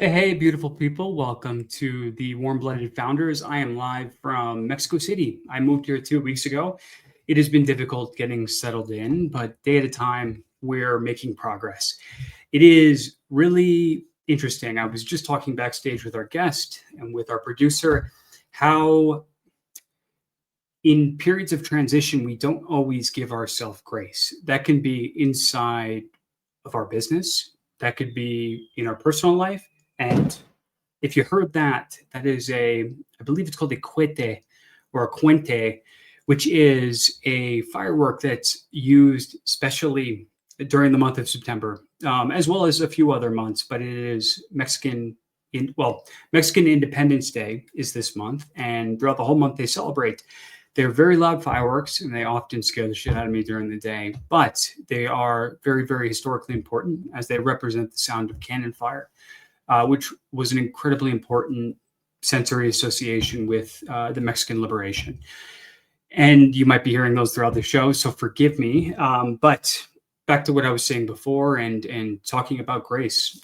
Hey, beautiful people. Welcome to the Warm Blooded Founders. I am live from Mexico City. I moved here 2 weeks ago. It has been difficult getting settled in, but day at a time, we're making progress. It is really interesting. I was just talking backstage with our guest and with our producer, how in periods of transition, we don't always give ourselves grace. That can be inside of our business, that could be in our personal life. And if you heard that, that is I believe it's called a cohete or a cuente, which is a firework that's used especially during the month of September, as well as a few other months. But it is Mexican Independence Day is this month, and throughout the whole month they celebrate. They're very loud fireworks, and they often scare the shit out of me during the day. But they are very, very historically important as they represent the sound of cannon fire. Which was an incredibly important sensory association with the Mexican liberation. And you might be hearing those throughout the show, so forgive me. But back to what I was saying before and talking about grace.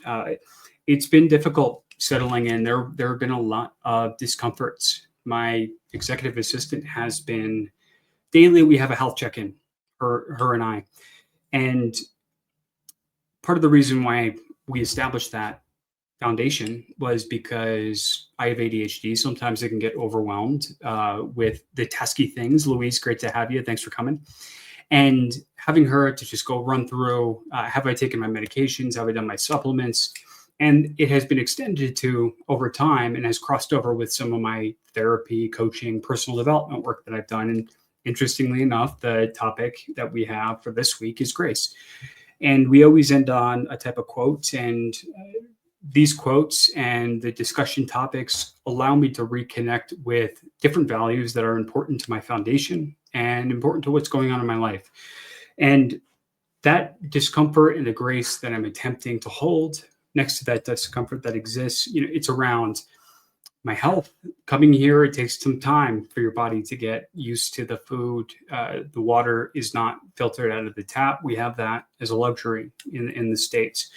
It's been difficult settling in. There have been a lot of discomforts. My executive assistant has been daily. We have a health check-in, her and I. And part of the reason why we established that foundation was because I have ADHD. Sometimes I can get overwhelmed with the tasky things. Louise, great to have you. Thanks for coming. And having her to just go run through, have I taken my medications? Have I done my supplements? And it has been extended to over time and has crossed over with some of my therapy, coaching, personal development work that I've done. And interestingly enough, the topic that we have for this week is grace. And we always end on a type of quote, and these quotes and the discussion topics allow me to reconnect with different values that are important to my foundation and important to what's going on in my life. And that discomfort and the grace that I'm attempting to hold next to that discomfort that exists, it's around my health. Coming here, it takes some time for your body to get used to the food. The water is not filtered out of the tap. We have that as a luxury in the States.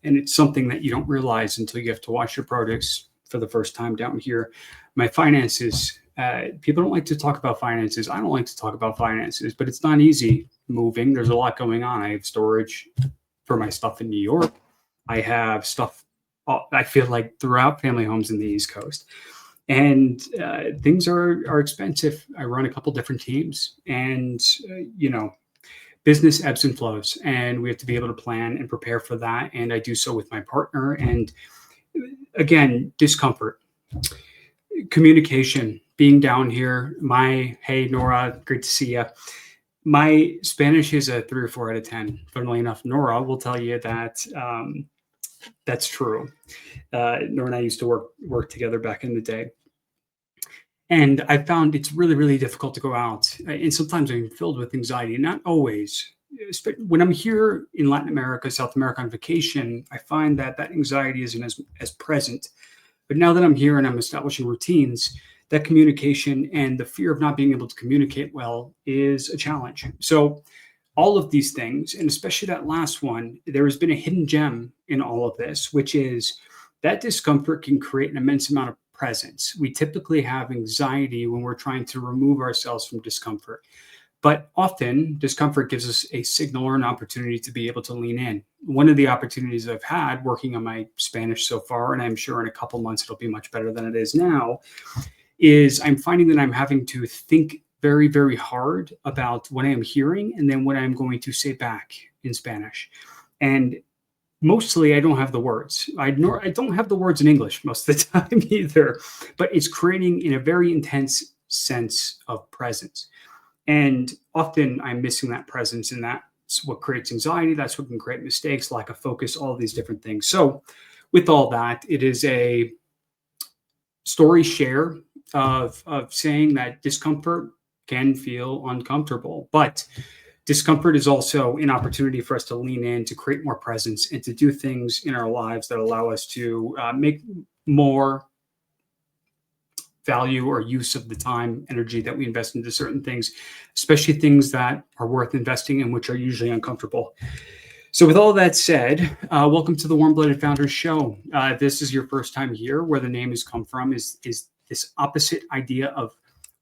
And it's something that you don't realize until you have to wash your produce for the first time down here. My finances, people don't like to talk about finances. I don't like to talk about finances, but it's not easy moving. There's a lot going on. I have storage for my stuff in New York. I have stuff, I feel like, throughout family homes in the East Coast. And things are expensive. I run a couple different teams, and, business ebbs and flows, and we have to be able to plan and prepare for that. And I do so with my partner. And again, discomfort, communication, being down here. Hey, Nora, great to see you. My Spanish is a 3 or 4 out of 10. Funnily enough, Nora will tell you that that's true. Nora and I used to work together back in the day. And I found it's really, really difficult to go out. And sometimes I'm filled with anxiety, not always. When I'm here in Latin America, South America on vacation, I find that anxiety isn't as present. But now that I'm here and I'm establishing routines, that communication and the fear of not being able to communicate well is a challenge. So all of these things, and especially that last one, there has been a hidden gem in all of this, which is that discomfort can create an immense amount of presence. We typically have anxiety when we're trying to remove ourselves from discomfort. But often discomfort gives us a signal or an opportunity to be able to lean in. One of the opportunities I've had working on my Spanish so far, and I'm sure in a couple months it'll be much better than it is now, is I'm finding that I'm having to think very, very hard about what I am hearing and then what I'm going to say back in Spanish. And mostly I don't have the words. I don't have the words in English most of the time either, but it's creating in a very intense sense of presence. And often I'm missing that presence, and that's what creates anxiety. That's what can create mistakes, lack of focus, all these different things. So with all that, it is a story share of saying that discomfort can feel uncomfortable, but discomfort is also an opportunity for us to lean in, to create more presence, and to do things in our lives that allow us to make more value or use of the time, energy that we invest into certain things, especially things that are worth investing in, which are usually uncomfortable. So with all that said, welcome to the Warm-Blooded Founders Show. If this is your first time here, where the name has come from is this opposite idea of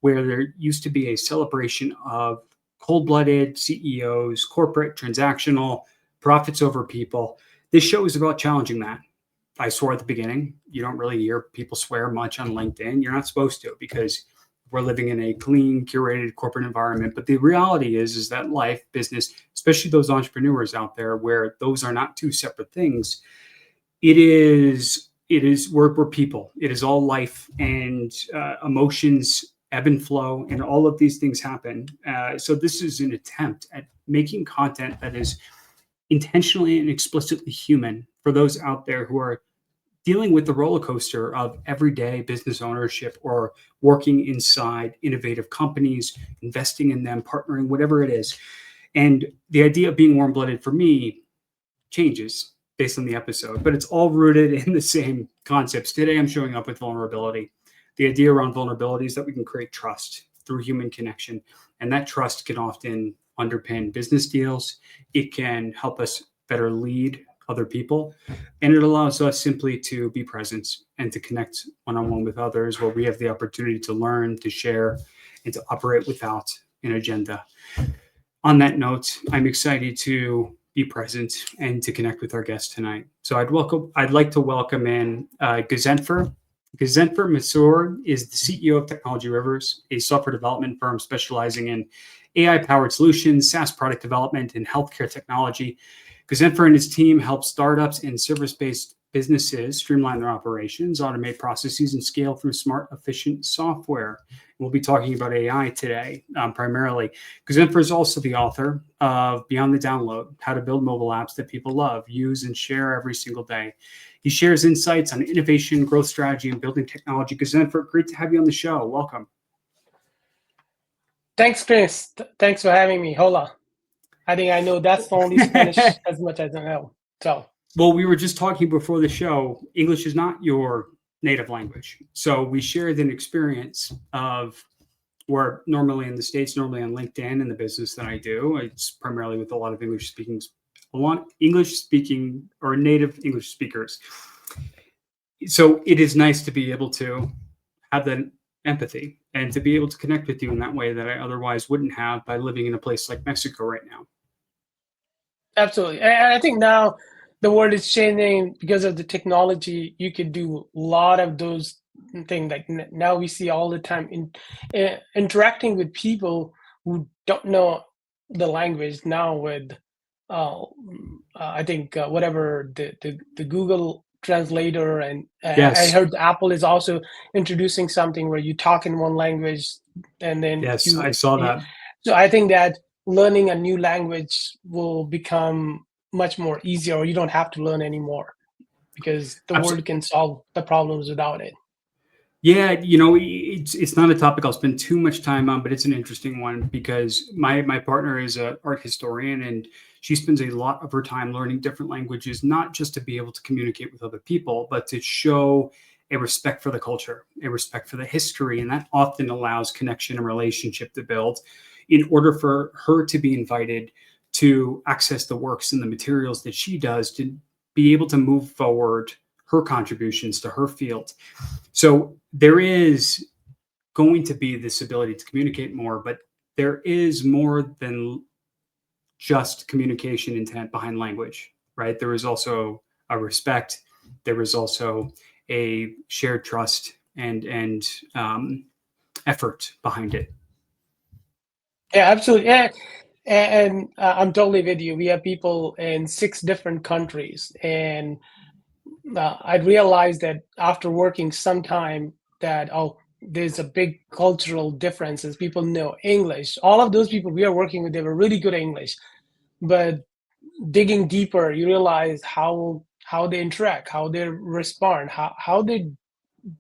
where there used to be a celebration of cold-blooded CEOs, corporate, transactional, profits over people. This show is about challenging that. I swore at the beginning, you don't really hear people swear much on LinkedIn. You're not supposed to, because we're living in a clean, curated corporate environment. But the reality is that life, business, especially those entrepreneurs out there where those are not two separate things, we're people. It is all life, and emotions ebb and flow, and all of these things happen. So this is an attempt at making content that is intentionally and explicitly human for those out there who are dealing with the roller coaster of everyday business ownership or working inside innovative companies, investing in them, partnering, whatever it is. And the idea of being warm-blooded for me changes based on the episode, but it's all rooted in the same concepts. Today, I'm showing up with vulnerability. The idea around vulnerability is that we can create trust through human connection, and that trust can often underpin business deals. It can help us better lead other people, and it allows us simply to be present and to connect one-on-one with others, where we have the opportunity to learn, to share, and to operate without an agenda. On that note, I'm excited to be present and to connect with our guest tonight. So I'd like to welcome in Ghazenfer. Ghazenfer Mansoor is the CEO of Technology Rivers, a software development firm specializing in AI-powered solutions, SaaS product development, and healthcare technology. Ghazenfer and his team help startups and service-based businesses streamline their operations, automate processes, and scale through smart, efficient software. We'll be talking about AI today, primarily. Ghazenfer is also the author of Beyond the Download: How to Build Mobile Apps That People Love, Use, and Share Every Single Day. He shares insights on innovation, growth strategy, and building technology. Ghazenfer, great to have you on the show. Welcome. Thanks, Chris. Thanks for having me. Hola. I think I know that's only Spanish as much as I know. So, well, we were just talking before the show. English is not your native language. So we shared an experience of where normally in the States, normally on LinkedIn in the business that I do, it's primarily with a lot of English speaking or native English speakers. So it is nice to be able to have that empathy and to be able to connect with you in that way that I otherwise wouldn't have by living in a place like Mexico right now. absolutely. And I think now the world is changing because of the technology. You could do a lot of those things. Like now we see all the time interacting with people who don't know the language now with, I think, whatever the Google translator, and Yes. I heard Apple is also introducing something where you talk in one language and then Yes, I saw that. So I think that learning a new language will become much more easier, or you don't have to learn anymore because the world can solve the problems without it. Yeah, it's not a topic I'll spend too much time on, but it's an interesting one because my partner is an art historian, and she spends a lot of her time learning different languages, not just to be able to communicate with other people, but to show a respect for the culture, a respect for the history, and that often allows connection and relationship to build in order for her to be invited to access the works and the materials that she does to be able to move forward her contributions to her field. So there is going to be this ability to communicate more, but there is more than just communication intent behind language, right? There is also a respect. There is also a shared trust and effort behind it. Yeah, absolutely. Yeah. And I'm totally with you. We have people in 6 different countries, and I realized that after working some time that, there's a big cultural differences. People know English. All of those people we are working with, they were really good at English. But digging deeper, you realize how they interact, how they respond, how they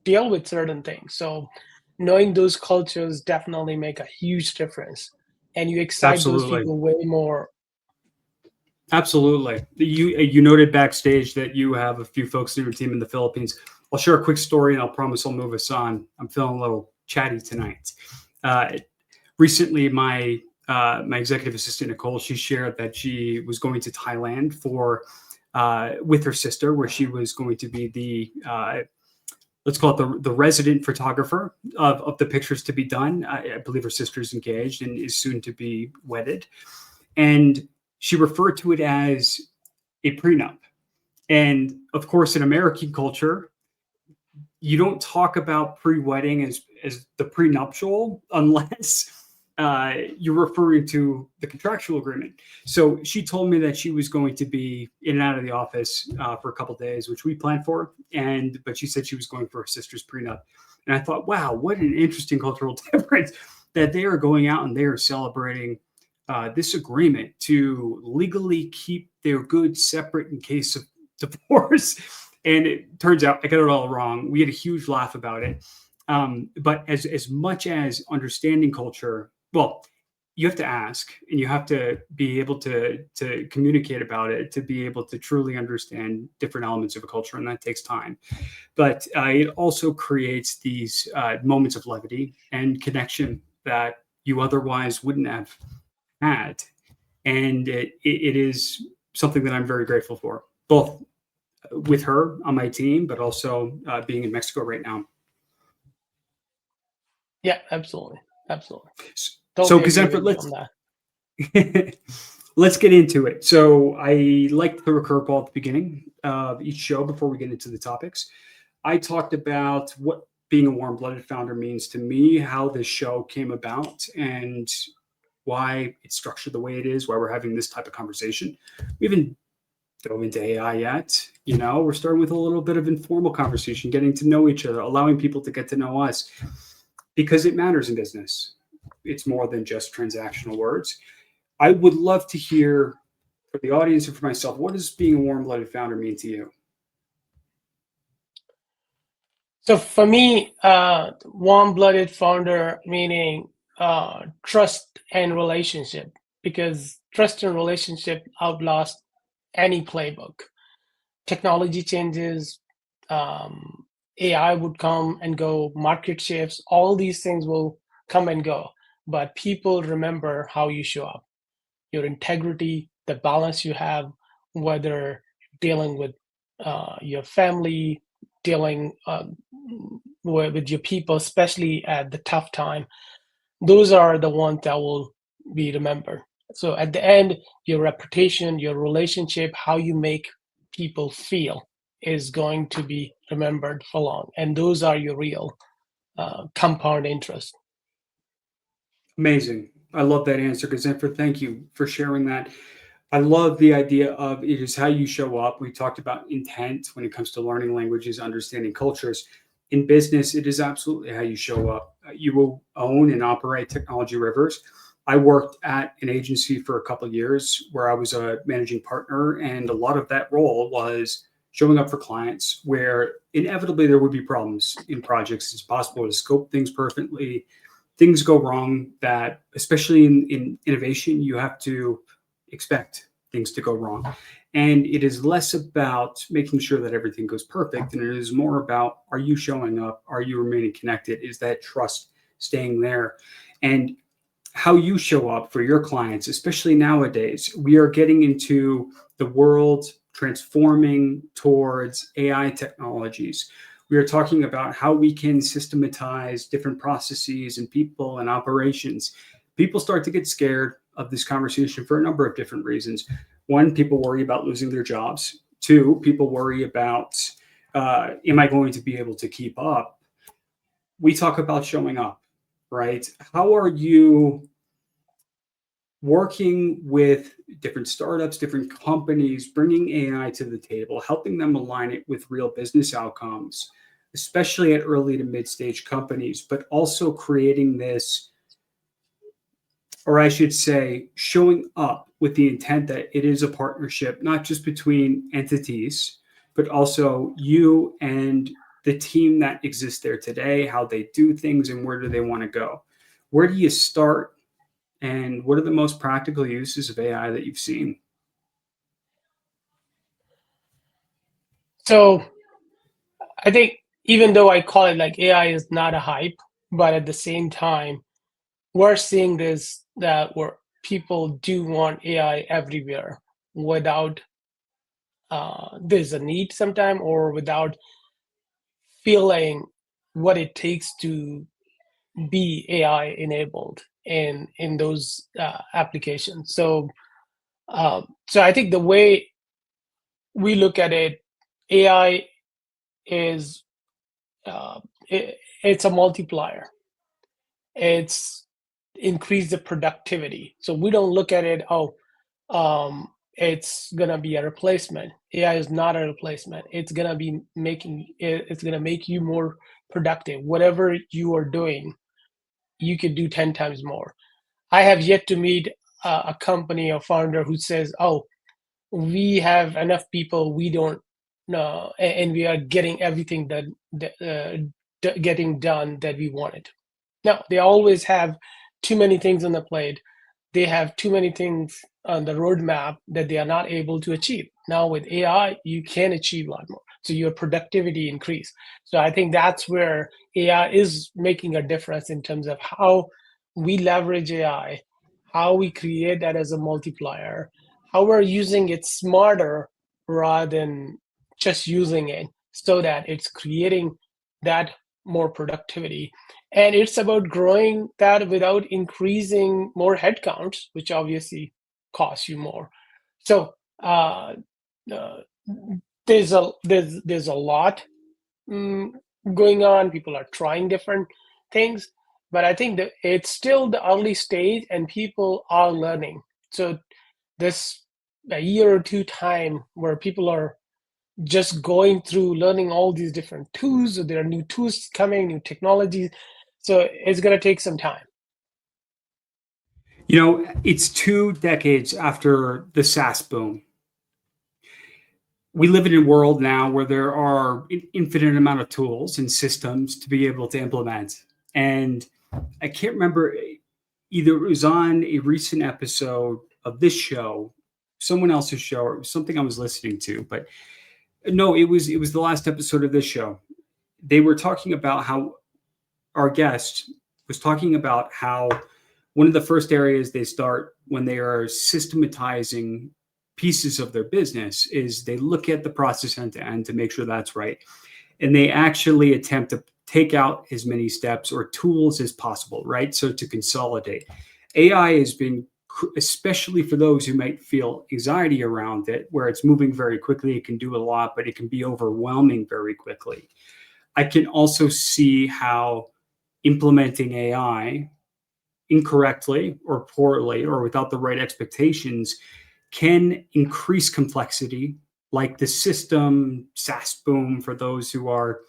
deal with certain things. So knowing those cultures definitely make a huge difference. And you excite those people way more. Absolutely. You noted backstage that you have a few folks in your team in the Philippines. I'll share a quick story, and I'll promise I'll move us on. I'm feeling a little chatty tonight. Recently, my my executive assistant, Nicole, she shared that she was going to Thailand with her sister, where she was going to be let's call it the resident photographer of the pictures to be done. I believe her sister's engaged and is soon to be wedded. And she referred to it as a prenup. And of course, in American culture, you don't talk about pre-wedding as the prenuptial unless you're referring to the contractual agreement. So she told me that she was going to be in and out of the office for a couple of days, which we planned for. But she said she was going for her sister's prenup. And I thought, wow, what an interesting cultural difference that they are going out and they are celebrating this agreement to legally keep their goods separate in case of divorce. And it turns out I got it all wrong. We had a huge laugh about it. But as much as understanding culture, well, you have to ask and you have to be able to communicate about it, to be able to truly understand different elements of a culture. And that takes time. But it also creates these moments of levity and connection that you otherwise wouldn't have had. And it is something that I'm very grateful for, both with her on my team, but also being in Mexico right now. Yeah, absolutely. So, Totally agree with you on that. let's get into it. So I like to throw a curveball at the beginning of each show before we get into the topics. I talked about what being a warm-blooded founder means to me, how this show came about, and why it's structured the way it is, why we're having this type of conversation. We haven't dove into AI yet. We're starting with a little bit of informal conversation, getting to know each other, allowing people to get to know us, because it matters in business. It's more than just transactional words. I would love to hear for the audience and for myself, what does being a warm-blooded founder mean to you? So for me, warm-blooded founder meaning trust and relationship, because trust and relationship outlast any playbook. Technology changes, AI would come and go, market shifts, all these things will come and go. But people remember how you show up, your integrity, the balance you have, whether dealing with your family, dealing with your people, especially at the tough time. Those are the ones that will be remembered. So at the end, your reputation, your relationship, how you make people feel is going to be remembered for long. And those are your real compound interest. Amazing. I love that answer, Ghazenfer. Thank you for sharing that. I love the idea of it is how you show up. We talked about intent when it comes to learning languages, understanding cultures. In business, it is absolutely how you show up. You will own and operate technology rivers. I worked at an agency for a couple of years where I was a managing partner, and a lot of that role was showing up for clients where inevitably there would be problems in projects. It's possible to scope things perfectly. Things go wrong that, especially in innovation, you have to expect things to go wrong. And it is less about making sure that everything goes perfect. And it is more about, are you showing up? Are you remaining connected? Is that trust staying there? And how you show up for your clients, especially nowadays, we are getting into the world transforming towards AI technologies. We are talking about how we can systematize different processes and people and operations. People start to get scared of this conversation for a number of different reasons. One, people worry about losing their jobs. Two, people worry about, am I going to be able to keep up? We talk about showing up, right? How are you working with different startups, different companies, bringing AI to the table, helping them align it with real business outcomes, especially at early to mid-stage companies, but also creating this, or I should say, showing up with the intent that it is a partnership, not just between entities, but also you and the team that exists there today, how they do things and where do they want to go. Where do you start? And what are the most practical uses of AI that you've seen? So I think even though I call it like AI is not a hype, but at the same time, we're seeing this that where people do want AI everywhere without there's a need sometime, or without feeling what it takes to be AI enabled in those applications. So I think the way we look at it, AI is uh, it's a multiplier. It's increase the productivity. So we don't look at it, it's gonna be a replacement. AI is not a replacement. It's gonna make you more productive. Whatever you are doing, you could do 10 times more. I have yet to meet a company or founder who says, "Oh, we have enough people. We don't know, and we are getting everything getting done that we wanted." No, they always have too many things on the plate. They have too many things on the roadmap that they are not able to achieve. Now with AI, you can achieve a lot more. So your productivity increase. So I think that's where AI is making a difference in terms of how we leverage AI, how we create that as a multiplier, how we're using it smarter rather than just using it, so that it's creating that more productivity. And it's about growing that without increasing more headcounts, which obviously costs you more. So uh, there's a lot mm, going on. People are trying different things, but I think that it's still the early stage, and people are learning. So this a year or two time where people are just going through learning all these different tools. There are new tools coming, new technologies. So it's going to take some time. You know, it's 2 decades after the SaaS boom. We live in a world now where there are an infinite amount of tools and systems to be able to implement. And I can't remember, either it was on a recent episode of this show, someone else's show, or it was something I was listening to, but no, it was the last episode of this show. They were talking about how our guest was talking about how one of the first areas they start when they are systematizing pieces of their business is they look at the process end to end to make sure that's right. And they actually attempt to take out as many steps or tools as possible, right? So to consolidate. AI has been, especially for those who might feel anxiety around it, where it's moving very quickly, it can do a lot, but it can be overwhelming very quickly. I can also see how implementing AI incorrectly or poorly or without the right expectations can increase complexity, like the system SaaS boom for those who are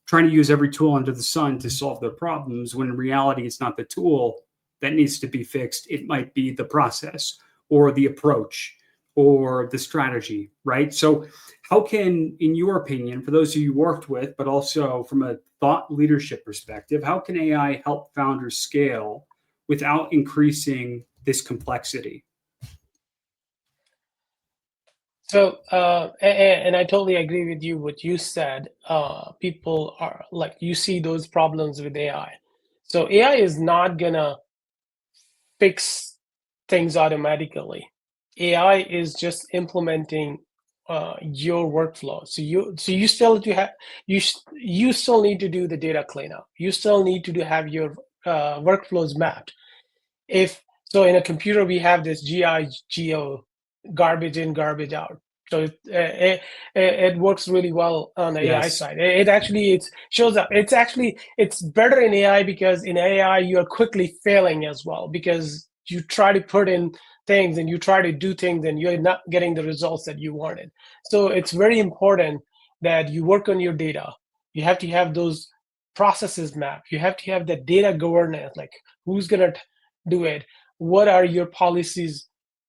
trying to use every tool under the sun to solve their problems, when in reality, it's not the tool that needs to be fixed. It might be the process or the approach or the strategy, right? So, how can, in your opinion, for those who you worked with, but also from a thought leadership perspective, how can AI help founders scale without increasing this complexity? So, and I totally agree with you what you said. People are like, you see those problems with AI. So AI is not gonna fix things automatically. AI is just implementing your workflow. So you still to have you still need to do the data cleanup. You still need to have your workflows mapped. If so, in a computer we have this GIGO, garbage in, garbage out. So it works really well on the AI Yes. side. It actually it shows up. It's better in AI, because in AI you are quickly failing as well, because you try to put in things and you try to do things and you're not getting the results that you wanted. So it's very important that you work on your data. You have to have those processes mapped. You have to have the data governance, like who's gonna do it, what are your policies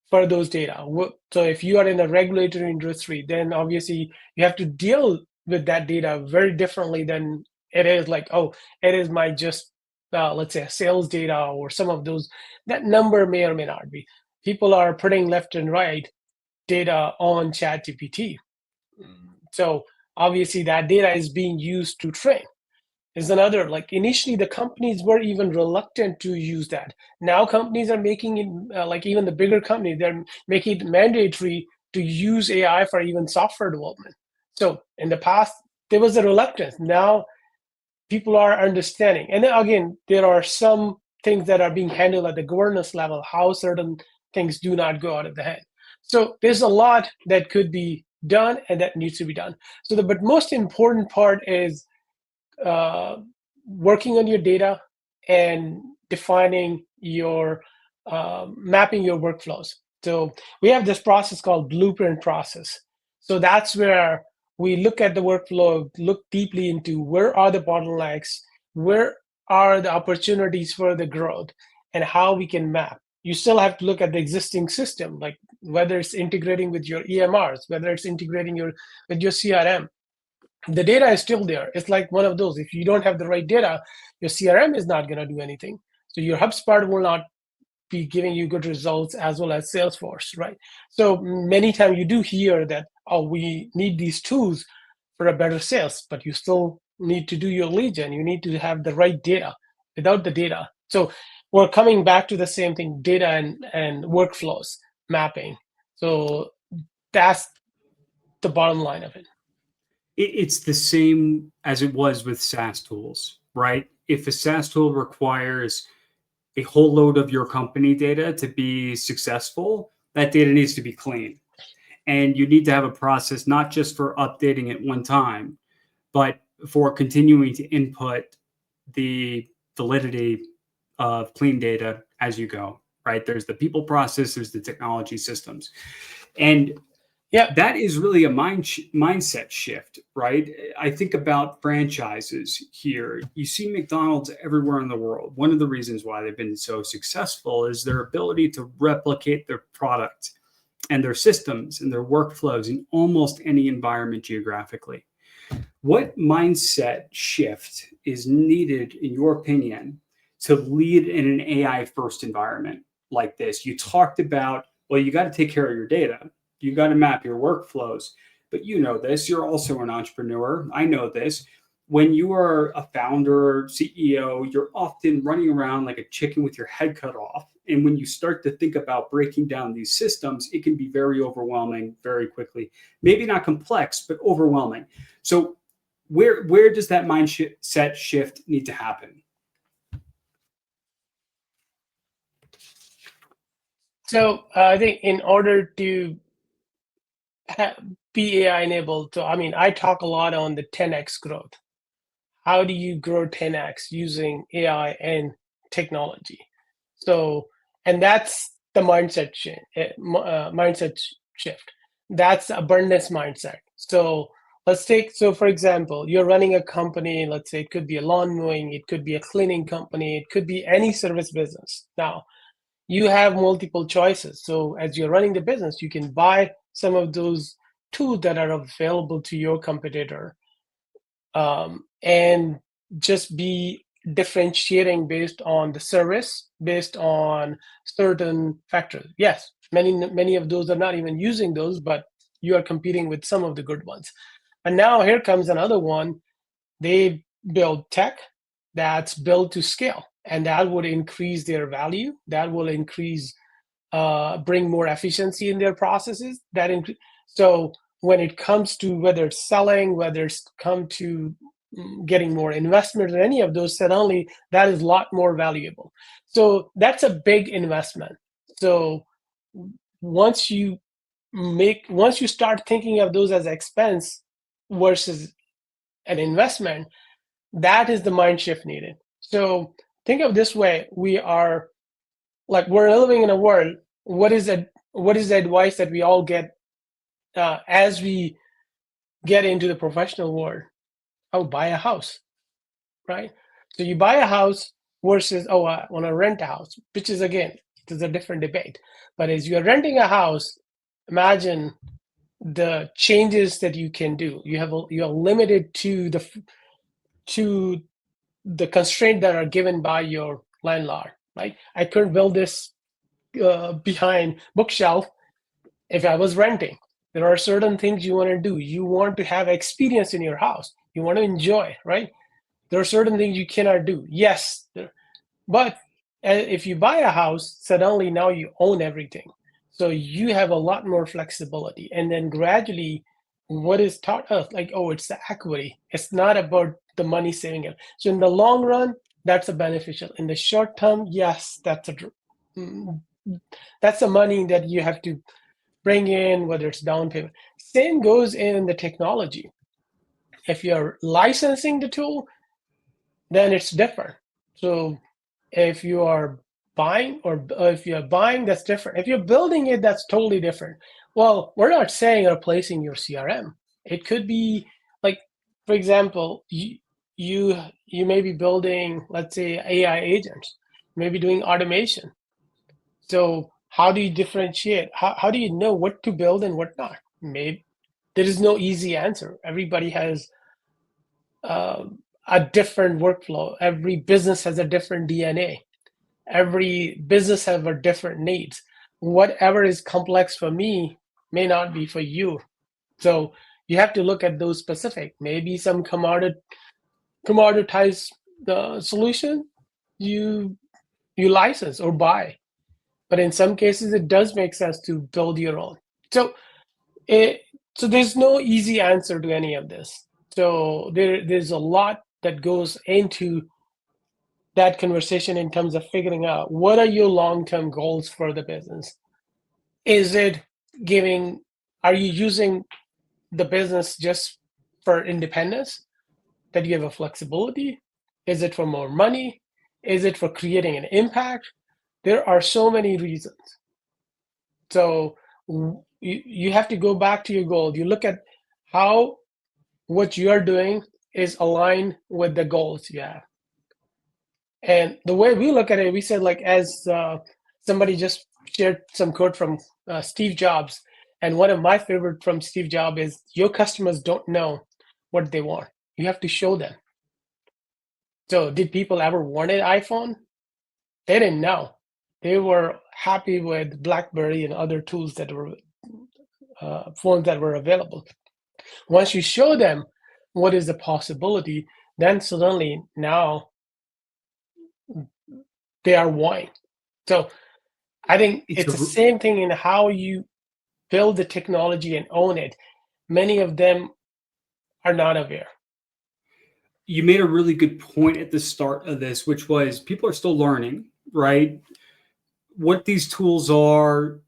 for those data. So if you are in a regulatory industry, then obviously you have to deal with that data very differently than it is like, oh, it is my just let's say a sales data or some of those. That number may or may not be. People are putting left and right data on ChatGPT. So obviously that data is being used to train. is another. Like initially, the companies were even reluctant to use that. Now companies are making it, like even the bigger companies, they're making it mandatory to use AI for even software development. So in the past, there was a reluctance. Now people are understanding. And then again, there are some things that are being handled at the governance level, how certain things do not go out of the hand. So there's a lot that could be done and that needs to be done. So but most important part is working on your data and defining your mapping your workflows. So we have this process called blueprint process. So that's where we look at the workflow, look deeply into where are the bottlenecks, where are the opportunities for the growth, and how we can map. You still have to look at the existing system, like whether it's integrating with your EMRs, whether it's integrating with your CRM. The data is still there. It's like one of those. If you don't have the right data, your CRM is not going to do anything. So your HubSpot will not be giving you good results, as well as Salesforce, right? So many times you do hear that, oh, we need these tools for a better sales, but you still need to do your lead gen. You need to have the right data. Without the data, so we're coming back to the same thing: data and workflows mapping. So that's the bottom line of it. It's the same as it was with SaaS tools, right? If a SaaS tool requires a whole load of your company data to be successful, that data needs to be clean. And you need to have a process not just for updating it one time, but for continuing to input the validity of clean data as you go, right? There's the people process, there's the technology systems. And Yeah. that is really a mindset shift, right? I think about franchises here. You see McDonald's everywhere in the world. One of the reasons why they've been so successful is their ability to replicate their product and their systems and their workflows in almost any environment geographically. What mindset shift is needed, in your opinion, to lead in an AI first environment like this? You talked about, well, you got to take care of your data, you got to map your workflows, but you know this, you're also an entrepreneur. I know this. When you are a founder, CEO, you're often running around like a chicken with your head cut off. And when you start to think about breaking down these systems, it can be very overwhelming very quickly. Maybe not complex, but overwhelming. So where does that mindset shift need to happen? So I think in order to be AI enabled, so I mean, I talk a lot on the 10x growth. How do you grow 10x using AI and technology? So, and that's the mindset shift. That's abundance mindset. So let's take, so for example, you're running a company. Let's say it could be a lawn mowing, it could be a cleaning company, it could be any service business. Now you have multiple choices. So as you're running the business, you can buy some of those tools that are available to your competitor, and just be differentiating based on the service, based on certain factors. Yes, many of those are not even using those, but you are competing with some of the good ones. And now here comes another one. They build tech that's built to scale, and that would increase their value. That will increase, bring more efficiency in their processes. So when it comes to whether it's selling, whether it's come to getting more investment or any of those, suddenly that is a lot more valuable. So that's a big investment. So once you start thinking of those as expense versus an investment, that is the mind shift needed. So think of this way: we're living in a world. What is the advice that we all get as we get into the professional world? Oh, buy a house, right? So you buy a house versus, oh, I want to rent a house, which is, again, it is a different debate. But as you're renting a house, imagine the changes that you can do. You are limited to the constraints that are given by your landlord, right? I couldn't build this behind bookshelf if I was renting. There are certain things you want to do. You want to have experience in your house. You want to enjoy, right? There are certain things you cannot do. Yes, but if you buy a house, suddenly now you own everything. So you have a lot more flexibility. And then gradually, what is taught us, like, oh, it's the equity. It's not about the money saving it. So in the long run, that's a beneficial. In the short term, yes, that's the money that you have to bring in, whether it's down payment. Same goes in the technology. If you're licensing the tool, then it's different. So if you are buying, or if you're buying, that's different. If you're building it, that's totally different. Well, we're not saying replacing your CRM. It could be like, for example, you may be building, let's say, AI agents, maybe doing automation. So how do you differentiate? How do you know what to build and what not? Maybe there is no easy answer. Everybody has a different workflow. Every business has a different DNA. Every business has a different needs. Whatever is complex for me may not be for you. So you have to look at those specific. Maybe some commoditize the solution you license or buy. But in some cases, it does make sense to build your own. So so there's no easy answer to any of this. So there's a lot that goes into that conversation in terms of figuring out what are your long-term goals for the business. Is it are you using the business just for independence, that you have a flexibility? Is it for more money? Is it for creating an impact? There are so many reasons. So you have to go back to your goal. You look at how what you're doing is aligned with the goals you have. And the way we look at it, we said, like, as somebody just shared some quote from Steve Jobs. And one of my favorite from Steve Jobs is, your customers don't know what they want. You have to show them. So did people ever want an iPhone? They didn't know. They were happy with BlackBerry and other tools that were phones that were available. Once you show them what is the possibility, then suddenly now they are wanting. So I think it's the same thing in how you build the technology and own it. Many of them are not aware. You made a really good point at the start of this, which was people are still learning, right? What these tools are,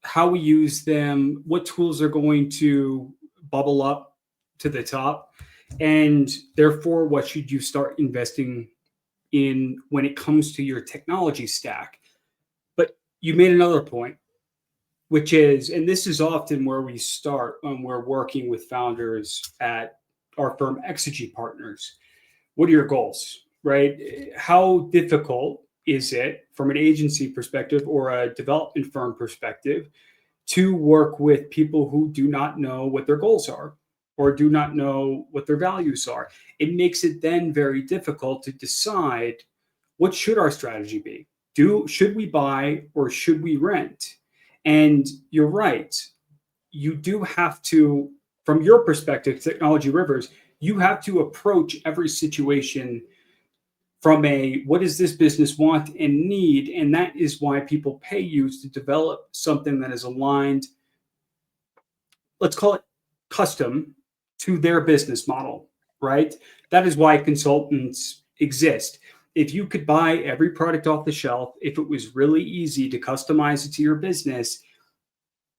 how we use them, what tools are going to bubble up to the top, and therefore what should you start investing in when it comes to your technology stack. But you made another point, which is, and this is often where we start when we're working with founders at our firm Exegy Partners. What are your goals, right? How difficult is it from an agency perspective or a development firm perspective to work with people who do not know what their goals are or do not know what their values are? It makes it then very difficult to decide, what should our strategy be? Should we buy or should we rent? And you're right. You do have to, from your perspective, Technology Rivers, you have to approach every situation from a, what does this business want and need? And that is why people pay you to develop something that is aligned, let's call it custom, to their business model, right? That is why consultants exist. If you could buy every product off the shelf, if it was really easy to customize it to your business,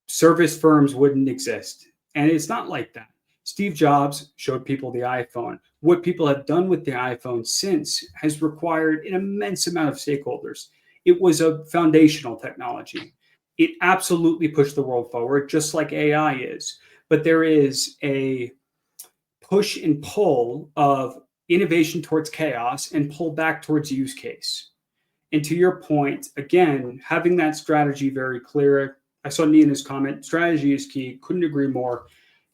service firms wouldn't exist. And it's not like that. Steve Jobs showed people the iPhone. What people have done with the iPhone since has required an immense amount of stakeholders. It was a foundational technology. It absolutely pushed the world forward, just like AI is. But there is a push and pull of innovation towards chaos and pull back towards use case. And to your point, again, having that strategy very clear. I saw Nina's comment, strategy is key. Couldn't agree more.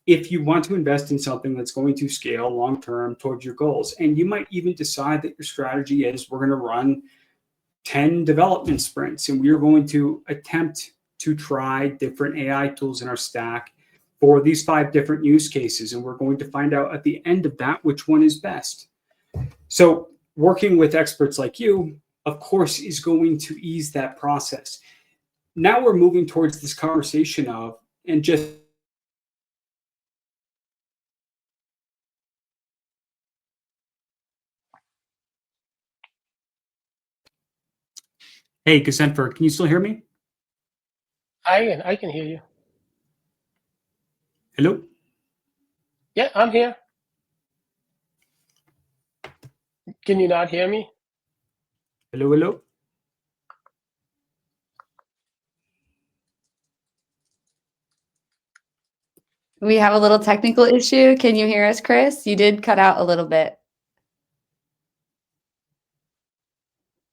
If you want to invest in something that's going to scale long-term towards your goals, and you might even decide that your strategy is, we're going to run 10 development sprints and we're going to attempt to try different AI tools in our stack for these 5 different use cases. And we're going to find out at the end of that which one is best. So working with experts like you, of course, is going to ease that process. Now we're moving towards this conversation of, and just hey, Ghazenfer, can you still hear me? I can hear you. Hello? Yeah, I'm here. Can you not hear me? Hello, hello? We have a little technical issue. Can you hear us, Chris? You did cut out a little bit.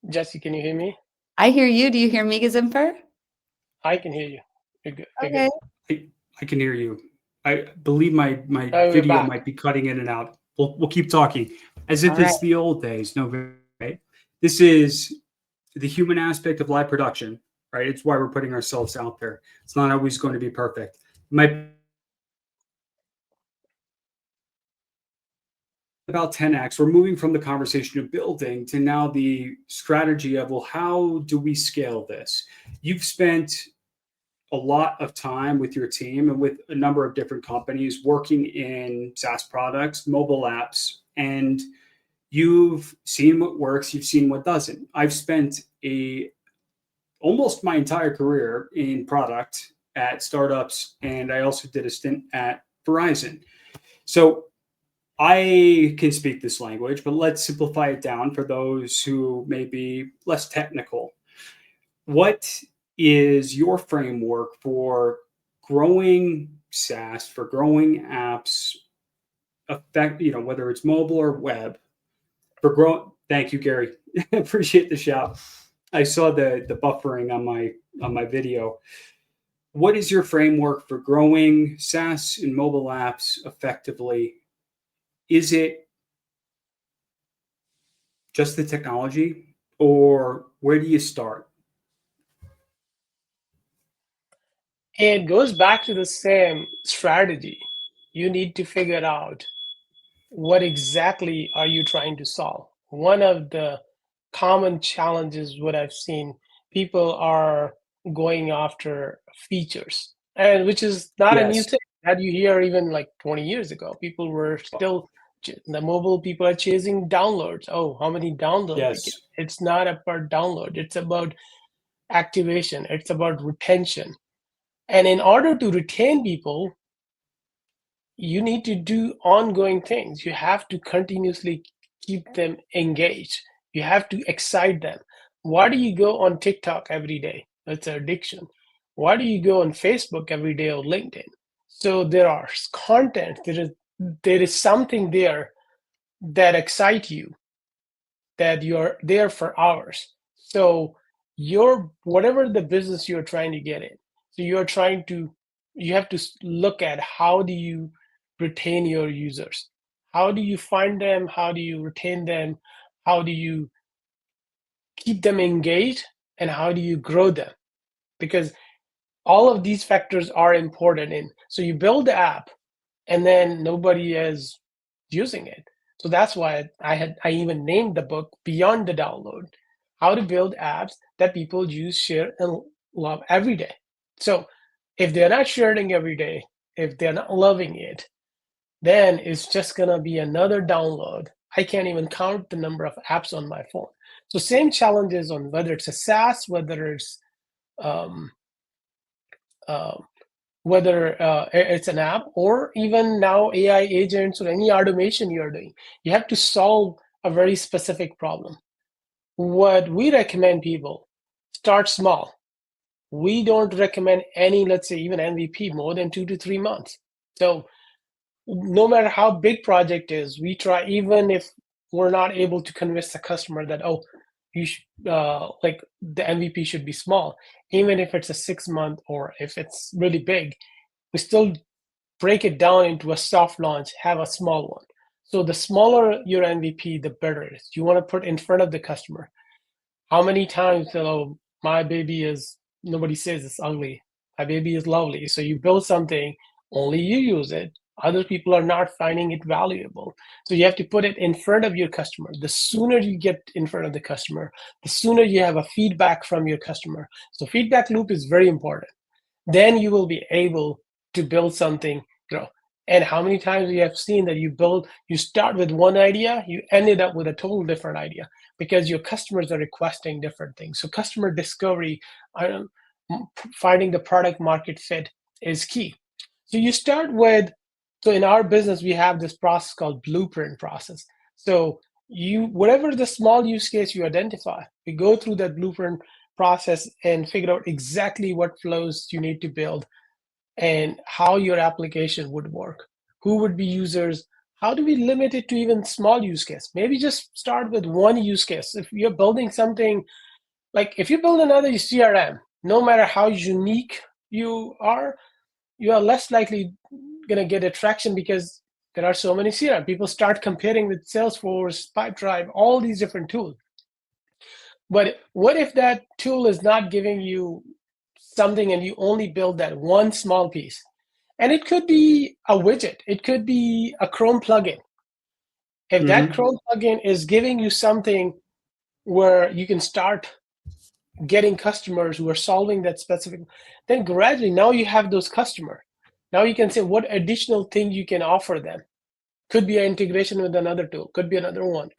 Jesse, can you hear me? I hear you. Do you hear me, Ghazenfer? I can hear you. You're good. You're Okay. good. I can hear you. I believe my Oh, we're video back. might be cutting in and out. We'll keep talking as if All it's right. the old days. No, right? This is the human aspect of live production, right? It's why we're putting ourselves out there. It's not always going to be perfect. It might about 10x. We're moving from the conversation of building to now the strategy of, well, how do we scale this? You've spent a lot of time with your team and with a number of different companies working in SaaS products, mobile apps, and you've seen what works, you've seen what doesn't. I've spent almost my entire career in product at startups, and I also did a stint at Verizon. So I can speak this language, but let's simplify it down for those who may be less technical. What is your framework for growing SaaS, for growing apps, whether it's mobile or web, for grow? Thank you, Gary. Appreciate the shout. I saw the buffering on my video. What is your framework for growing SaaS and mobile apps effectively? Is it just the technology, or where do you start? It goes back to the same strategy. You need to figure out what exactly are you trying to solve. One of the common challenges what I've seen, people are going after features, and which is not a new Yes. thing that you hear even like 20 years ago. People were still the mobile people are chasing downloads. Oh, how many downloads we get? Yes. It's not about download, it's about activation, it's about retention. And in order to retain people, you need to do ongoing things. You have to continuously keep them engaged. You have to excite them. Why do you go on TikTok every day? That's an addiction. Why do you go on Facebook every day or LinkedIn? So there are content, there is something there that excites you, that you're there for hours. So your whatever the business you're trying to get in, so you have to look at how do you retain your users? How do you find them? How do you retain them? How do you keep them engaged? And how do you grow them? Because all of these factors are important in. So you build the app and then nobody is using it. So that's why I even named the book Beyond the Download: How to Build Apps That People Use, Share, and Love Every Day. So if they're not sharing every day, if they're not loving it, then it's just gonna be another download. I can't even count the number of apps on my phone. So same challenges on whether it's a SaaS, whether it's um, uh, it's an app, or even now AI agents or any automation you're doing. You have to solve a very specific problem. What we recommend people, start small. We don't recommend any, let's say even MVP, more than 2 to 3 months. So no matter how big project is, we try, even if we're not able to convince the customer that, oh, you should, like the MVP should be small, even if it's a 6 month or if it's really big, we still break it down into a soft launch, have a small one. So the smaller your MVP, the better it is. You want to put in front of the customer. How many times, oh, my baby is, nobody says it's ugly. My baby is lovely. So you build something, only you use it, Other people are not finding it valuable. So you have to put it in front of your customer. The sooner you get in front of the customer, the sooner you have a feedback from your customer. So feedback loop is very important. Then you will be able to build something, grow. And how many times we have seen that you start with one idea, you ended up with a total different idea because your customers are requesting different things. So customer discovery, finding the product market fit is key. So you start with, so in our business, we have this process called blueprint process. So whatever the small use case you identify, we go through that blueprint process and figure out exactly what flows you need to build and how your application would work, who would be users, how do we limit it to even small use case. Maybe just start with one use case. If you're building something, like if you build another CRM, no matter how unique you are less likely going to get attraction because there are so many CRM. People start comparing with Salesforce, Pipedrive, all these different tools. But what if that tool is not giving you something and you only build that one small piece? And it could be a widget. It could be a Chrome plugin. If that Chrome plugin is giving you something where you can start getting customers who are solving that specific, then gradually now you have those customers. Now you can say what additional thing you can offer them. Could be an integration with another tool, could be another one.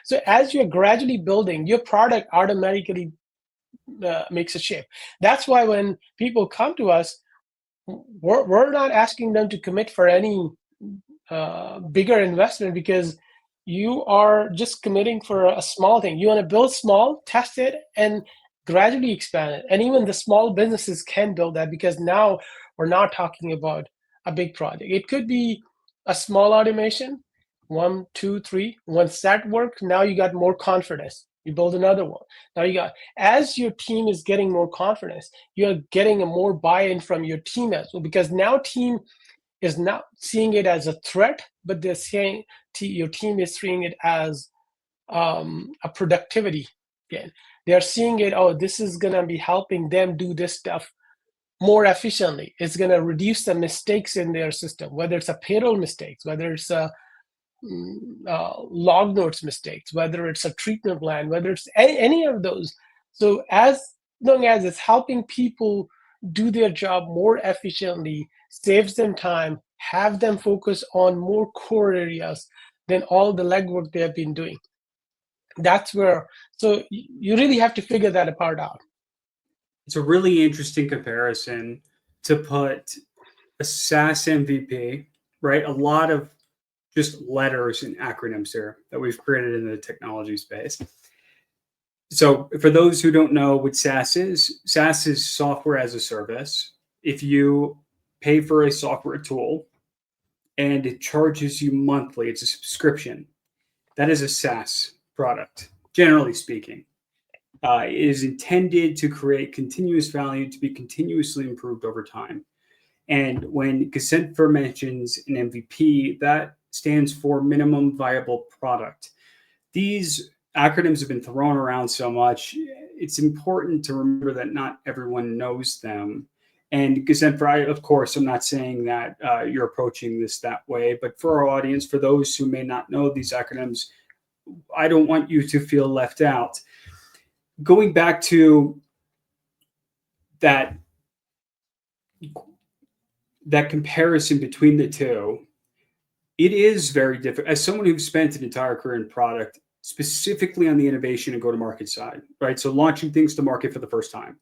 So as you're gradually building, your product automatically makes a shape. That's why when people come to us, we're not asking them to commit for any bigger investment because you are just committing for a small thing. You want to build small, test it, and gradually expand it. And even the small businesses can build that because now we're not talking about a big project. It could be a small automation, 1, 2, 3. Once that works, now you got more confidence. You build another one. Now as your team is getting more confidence, you're getting a more buy-in from your team as well, because now team is not seeing it as a threat, but they're saying your team is seeing it as a productivity gain. They're seeing it, oh, this is going to be helping them do this stuff more efficiently. It's going to reduce the mistakes in their system, whether it's a payroll mistakes, whether it's a log notes mistakes, whether it's a treatment plan, whether it's any of those. So as long as it's helping people do their job more efficiently, saves them time, have them focus on more core areas than all the legwork they have been doing. That's where, so you really have to figure that part out. It's a really interesting comparison to put a SaaS MVP, right? A lot of just letters and acronyms there that we've created in the technology space. So for those who don't know what SaaS is software as a service. If you pay for a software tool and it charges you monthly, it's a subscription. That is a SaaS product, generally speaking. It is intended to create continuous value to be continuously improved over time. And when Ghazenfer mentions an MVP, that stands for minimum viable product. These acronyms have been thrown around so much. It's important to remember that not everyone knows them. And Ghazenfer, of course, I'm not saying that you're approaching this that way, but for our audience, for those who may not know these acronyms, I don't want you to feel left out. Going back to that comparison between the two, it is very different. As someone who's spent an entire career in product, specifically on the innovation and go-to-market side, right? So launching things to market for the first time,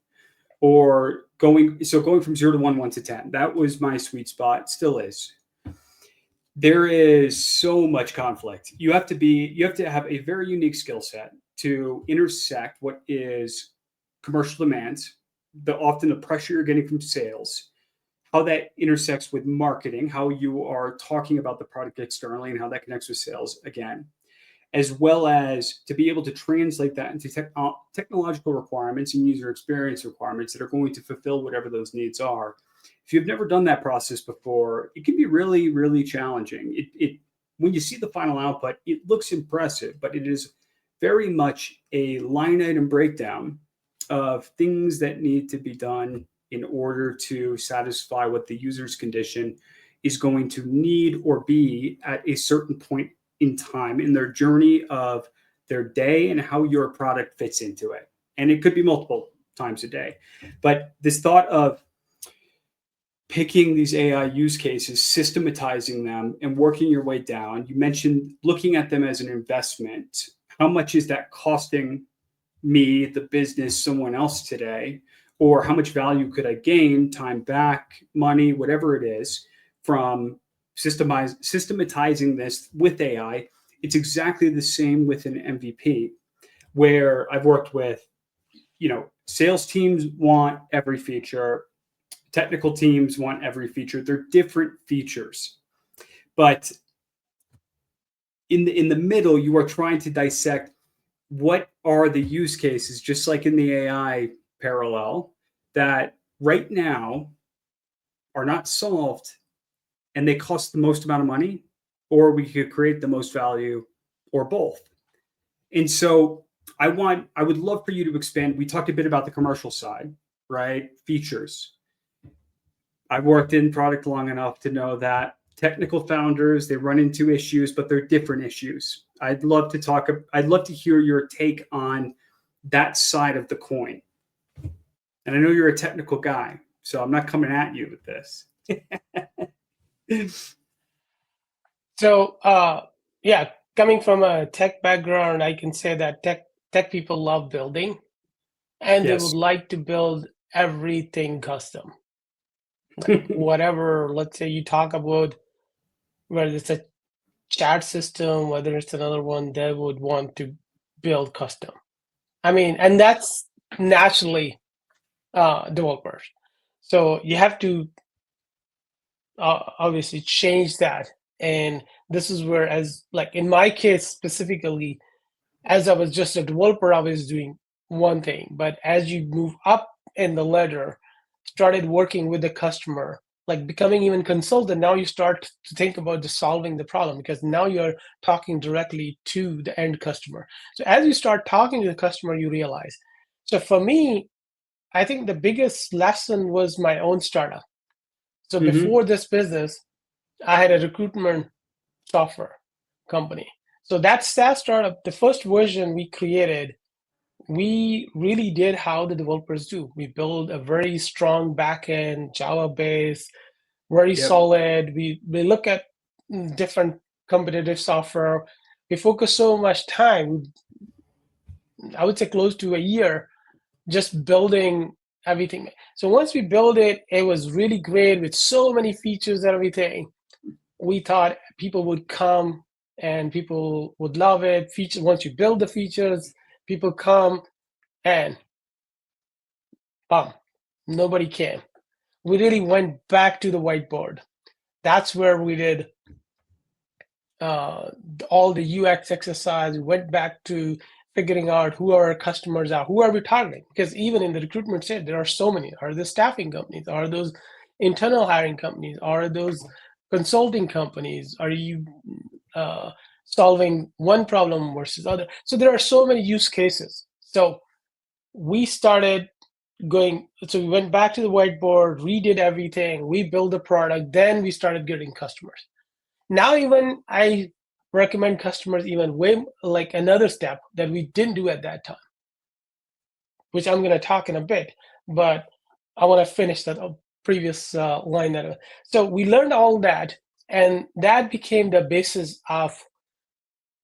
or going from 0 to 1 to 10. That was my sweet spot, still is. There is so much conflict. You have to have a very unique skill set to intersect what is commercial demands, often the pressure you're getting from sales, how that intersects with marketing, how you are talking about the product externally and how that connects with sales again, as well as to be able to translate that into technological requirements and user experience requirements that are going to fulfill whatever those needs are. If you've never done that process before, it can be really, really challenging. When you see the final output, it looks impressive, but it is very much a line item breakdown of things that need to be done in order to satisfy what the user's condition is going to need or be at a certain point in time in their journey of their day and how your product fits into it. And it could be multiple times a day. But this thought of picking these AI use cases, systematizing them, and working your way down. You mentioned looking at them as an investment. How much is that costing me, the business, someone else today? Or how much value could I gain, time back, money, whatever it is, from systematizing this with AI? It's exactly the same with an MVP, where I've worked with, sales teams want every feature, technical teams want every feature. They're different features, but in the middle, you are trying to dissect what are the use cases, just like in the AI parallel, that right now are not solved and they cost the most amount of money, or we could create the most value, or both. And so I would love for you to expand. We talked a bit about the commercial side, right? Features. I've worked in product long enough to know that technical founders, they run into issues, but they're different issues. I'd love to hear your take on that side of the coin. And I know you're a technical guy, so I'm not coming at you with this. So, coming from a tech background, I can say that tech people love building, and they would like to build everything custom. Like whatever, let's say you talk about whether it's a chat system, whether it's another one, they would want to build custom. I mean, and that's naturally developers. So you have to obviously change that. And this is where, as like in my case specifically, as I was just a developer, I was doing one thing. But as you move up in the ladder, started working with the customer, like becoming even consultant, now you start to think about just solving the problem, because now you're talking directly to the end customer. So as you start talking to the customer, you realize. So for me, I think the biggest lesson was my own startup. So before this business, I had a recruitment software company. So that SaaS startup, the first version we created, we really did how the developers do. We build a very strong backend, Java-based, very solid. We look at different competitive software. We focus so much time, I would say close to a year, just building everything. So once we built it, it was really great with so many features and everything. We thought people would come and people would love it. Features, once you build the features, people come, and bam, nobody came. We really went back to the whiteboard. That's where we did all the UX exercise. We went back to figuring out who our customers are, who are we targeting? Because even in the recruitment stage, there are so many. Are the staffing companies? Are those internal hiring companies? Are those consulting companies? Are you solving one problem versus other? So there are so many use cases. So we started going, so we went back to the whiteboard, redid everything, we built the product, then we started getting customers. Now even I recommend customers even way like another step that we didn't do at that time, which I'm going to talk in a bit, but I want to finish that previous line. So we learned all that, and that became the basis of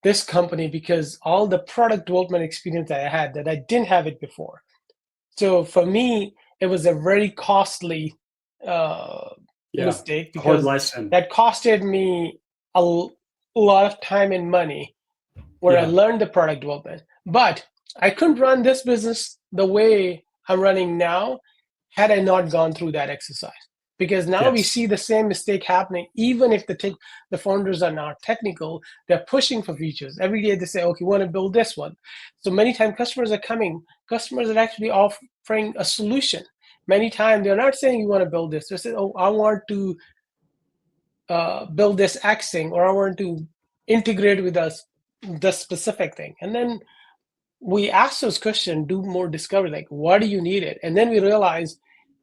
this company, because all the product development experience that I had that I didn't have it before. So for me, it was a very costly mistake, because that costed me a lot of time and money where I learned the product development. But I couldn't run this business the way I'm running now had I not gone through that exercise. Because now we see the same mistake happening, even if the founders are not technical, they're pushing for features. Every day they say, okay, we want to build this one. So many times customers are actually offering a solution. Many times they're not saying you want to build this. They say, oh, I want to build this X thing, or I want to integrate with us the specific thing. And then we ask those questions, do more discovery, like, why do you need it? And then we realize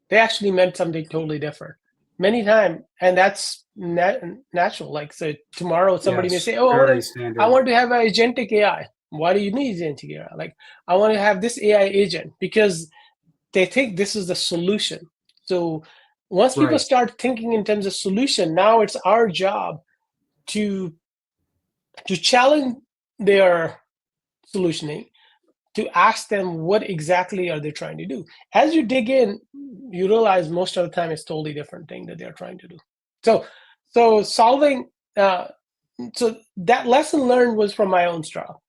they actually meant something totally different. many times, and that's natural. Like, so tomorrow somebody may Yes, say, "Oh, very I standard. want to have an agentic AI." Why do you need agentic AI? Like, I want to have this AI agent because they think this is the solution. So once people Right. start thinking in terms of solution, now it's our job to challenge their solutioning, to ask them what exactly are they trying to do. As you dig in, you realize most of the time it's totally different thing that they're trying to do. So solving, so that lesson learned was from my own struggle.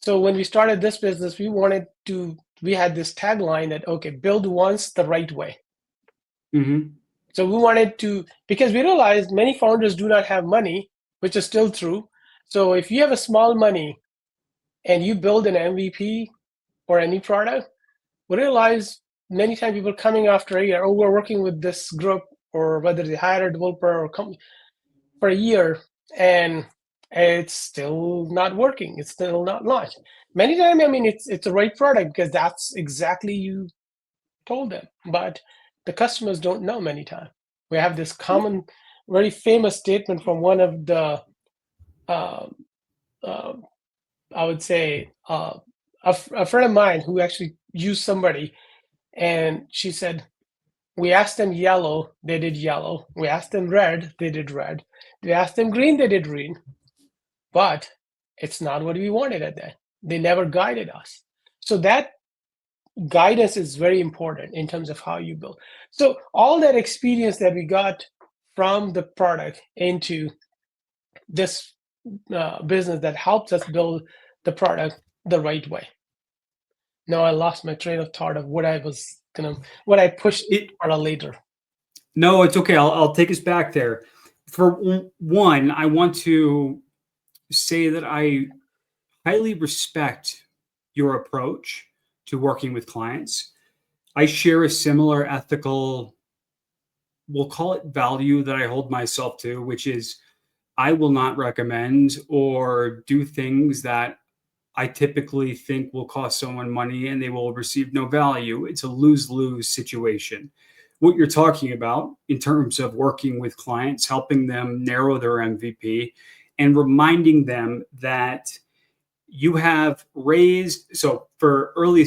So when we started this business, we had this tagline that, okay, build once the right way. Mm-hmm. So we wanted to, because we realized many founders do not have money, which is still true. So if you have a small money and you build an MVP or any product, we realize many times people coming after a year, oh, we're working with this group, or whether they hire a developer or company for a year, and it's still not working. It's still not launched. Many times, I mean, it's the right product because that's exactly you told them, but the customers don't know many times. We have this common, very famous statement from one of the, uh, uh, I would say, a friend of mine who actually used somebody, and she said, we asked them yellow, they did yellow. We asked them red, they did red. We asked them green, they did green. But it's not what we wanted at that. They never guided us. So that guidance is very important in terms of how you build. So all that experience that we got from the product into this business that helps us build the product the right way. Now I lost my train of thought of what I pushed on a later. No, it's okay. I'll take us back there. For one, I want to say that I highly respect your approach to working with clients. I share a similar ethical, we'll call it value, that I hold myself to, which is I will not recommend or do things that I typically think will cost someone money and they will receive no value. It's a lose-lose situation. What you're talking about in terms of working with clients, helping them narrow their MVP, and reminding them that you have raised, so for early,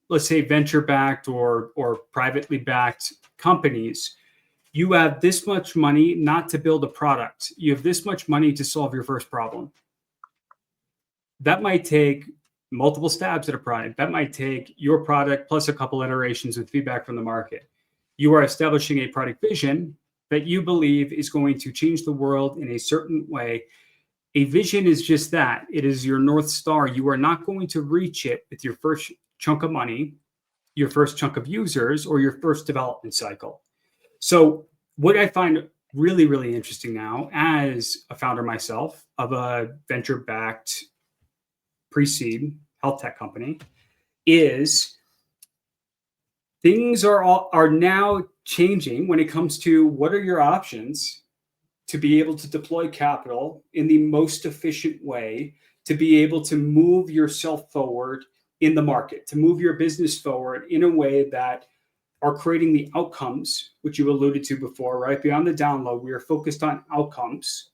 let's say venture backed or privately backed companies, you have this much money not to build a product. You have this much money to solve your first problem. That might take multiple stabs at a product. That might take your product plus a couple iterations with feedback from the market. You are establishing a product vision that you believe is going to change the world in a certain way. A vision is just that. It is your North Star. You are not going to reach it with your first chunk of money, your first chunk of users, or your first development cycle. So what I find really, really interesting now as a founder myself of a venture-backed pre-seed health tech company is things are now changing when it comes to what are your options to be able to deploy capital in the most efficient way, to be able to move yourself forward in the market, to move your business forward in a way that are creating the outcomes, which you alluded to before, right? Beyond the download, we are focused on outcomes